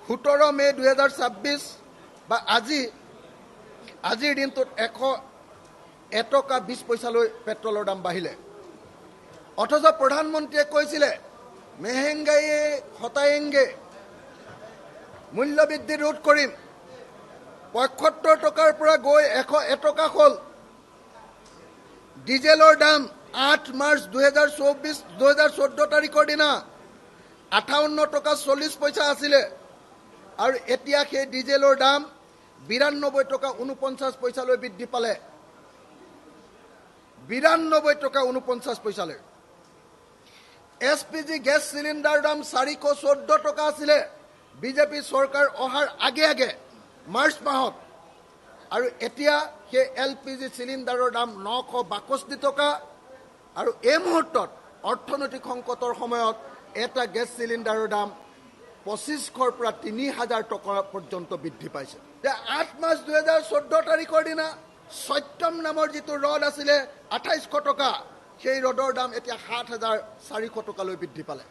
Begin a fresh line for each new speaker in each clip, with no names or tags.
17 মে 2026 বা আজিৰ দিনটোত 1 টকা 20 পইচালৈ পেট্ৰলৰ দাম বাঢ়িলে। অথচ প্ৰধানমন্ত্ৰীয়ে কৈছিলে মেহেংগাইয়ে হটায়েংগে, মূল্যবৃদ্ধি ৰোধ কৰিম। 75 টকাৰ পৰা গৈ 101 টকা হ'ল। ডিজেলৰ দাম 8 মাৰ্চ 2014 তাৰিখৰ দিনা 58 টকা 40 পইচা আছিলে আৰু এতিয়া সেই ডিজেলৰ দাম 92 টকা 49 পইচালৈ বৃদ্ধি পালে। 92 টকা 49 পইচালৈ। এছপিজি গেছ চিলিণ্ডাৰৰ দাম 414 টকা আছিলে বিজেপি চৰকাৰ অহাৰ আগে মাৰ্চ মাহত, আৰু এতিয়া সেই এলপিজি চিলিণ্ডাৰৰ দাম 962 টকা। আৰু এই মুহূৰ্তত অৰ্থনৈতিক সংকটৰ সময়ত এটা গেছ চিলিণ্ডাৰৰ দাম 2500ৰ পৰা 3000 টকা পৰ্যন্ত বৃদ্ধি পাইছে। 8 মাৰ্চ 2014 তাৰিখৰ দিনা সত্যম নামৰ যিটো ৰদ আছিলে 2800 টকা, সেই ৰদৰ দাম এতিয়া 7400 টকালৈ বৃদ্ধি পালে।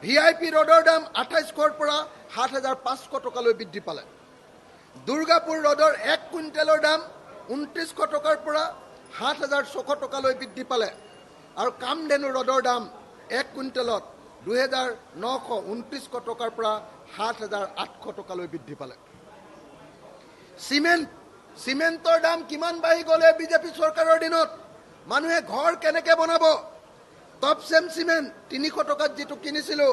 ভিআইপি ৰদৰ দাম 2800ৰ পৰা 7500 টকালৈ বৃদ্ধি পালে। দুৰ্গাপুৰ ৰদৰ 1 কুইণ্টেলৰ দাম 2900 টকাৰ পৰা 7600 টকালৈ বৃদ্ধি পালে। আৰু কামধেনু ৰদৰ দাম 1 কুইণ্টেলত 2929 টকাৰ পৰা 7800 টকালৈ বৃদ্ধি পালে। চিমেণ্টৰ দাম কিমান বাঢ়ি গ'লে বিজেপি চৰকাৰৰ দিনত? মানুহে ঘৰ কেনেকে বনাব? টপচেম চিমেণ্ট 300 টকাত যিটো কিনিছিলোঁ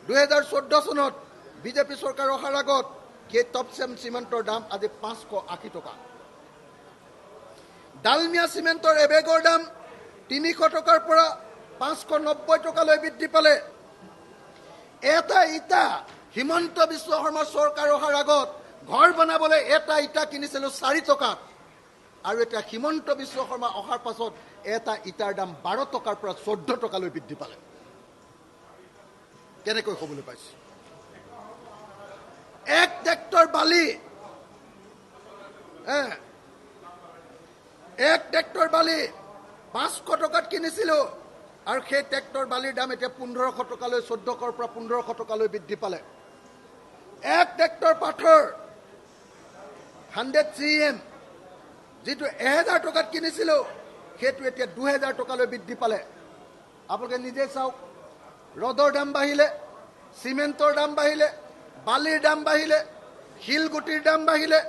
2014 চনত বিজেপি চৰকাৰ অহাৰ আগত, সেই টপচেম চিমেণ্টৰ দাম আজি 580 টকা। ডালমিয়া চিমেণ্টৰ এবেগৰ দাম 300 টকাৰ পৰা 590 টকালৈ বৃদ্ধি পালে। এটা ইটা হিমন্ত বিশ্ব শৰ্মা চৰকাৰ অহাৰ আগত ঘৰ বনাবলৈ এটা ইটা কিনিছিলোঁ 4 টকাত, আৰু এতিয়া হিমন্ত বিশ্ব শৰ্মা অহাৰ পাছত এটা ইটাৰ দাম 12 টকাৰ পৰা 14 টকালৈ বৃদ্ধি পালে। কেনেকৈ হ'বলৈ পাইছে? 1 ট্ৰেক্টৰ বালি 500 টকাত কিনিছিলোঁ, আৰু সেই ট্ৰেক্টৰ বালিৰ দাম এতিয়া 1500 টকালৈ 1400ৰ পৰা 1500 টকালৈ বৃদ্ধি পালে। 1 ট্ৰেক্টৰ পাথৰ 100 CM যিটো 1000 টকাত কিনিছিলোঁ, সেইটো এতিয়া 2000 টকালৈ বৃদ্ধি পালে। আপোনালোকে নিজে চাওক, ৰদৰ দাম বাঢ়িলে, চিমেণ্টৰ দাম বাঢ়িলে, বালিৰ দাম বাঢ়িলে, শিলগুটিৰ দাম বাঢ়িলে,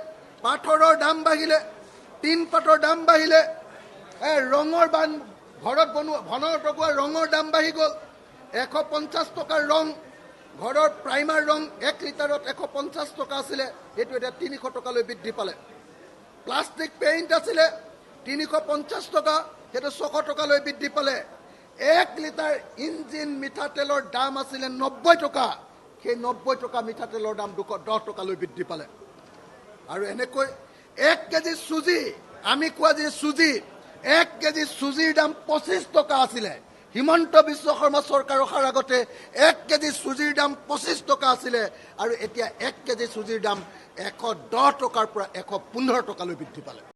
পাথৰৰ দাম বাঢ়িলে, টিন পাতৰ দাম বাঢ়িলে, ৰঙৰ ঘৰত বনোৱা ঘনৰ টকোৱা ৰঙৰ দাম বাঢ়ি গ'ল। 150 টকাৰ ৰং, ঘৰৰ প্ৰাইমাৰ ৰং 1 লিটাৰত 150 টকা আছিলে, সেইটো এতিয়া 300 টকালৈ বৃদ্ধি পালে। প্লাষ্টিক পেইণ্ট আছিলে 350 টকা, সেইটো 600 টকালৈ বৃদ্ধি পালে। 1 লিটাৰ ইঞ্জিন মিঠাতেলৰ দাম আছিলে 90 টকা, সেই 90 টকা মিঠাতেলৰ দাম 210 টকালৈ বৃদ্ধি পালে। আৰু এনেকৈ 1 কেজি চুজি, আমি কোৱা যে চুজি, 1 কেজি চুজিৰ দাম 25 টকা আছিলে। হিমন্ত বিশ্ব শৰ্মা চৰকাৰ অহাৰ আগতে 1 কেজি চুজিৰ দাম 25 টকা আছিলে, আৰু এতিয়া 1 কেজি চুজিৰ দাম 110 টকাৰ পৰা 115 টকালৈ বৃদ্ধি পালে।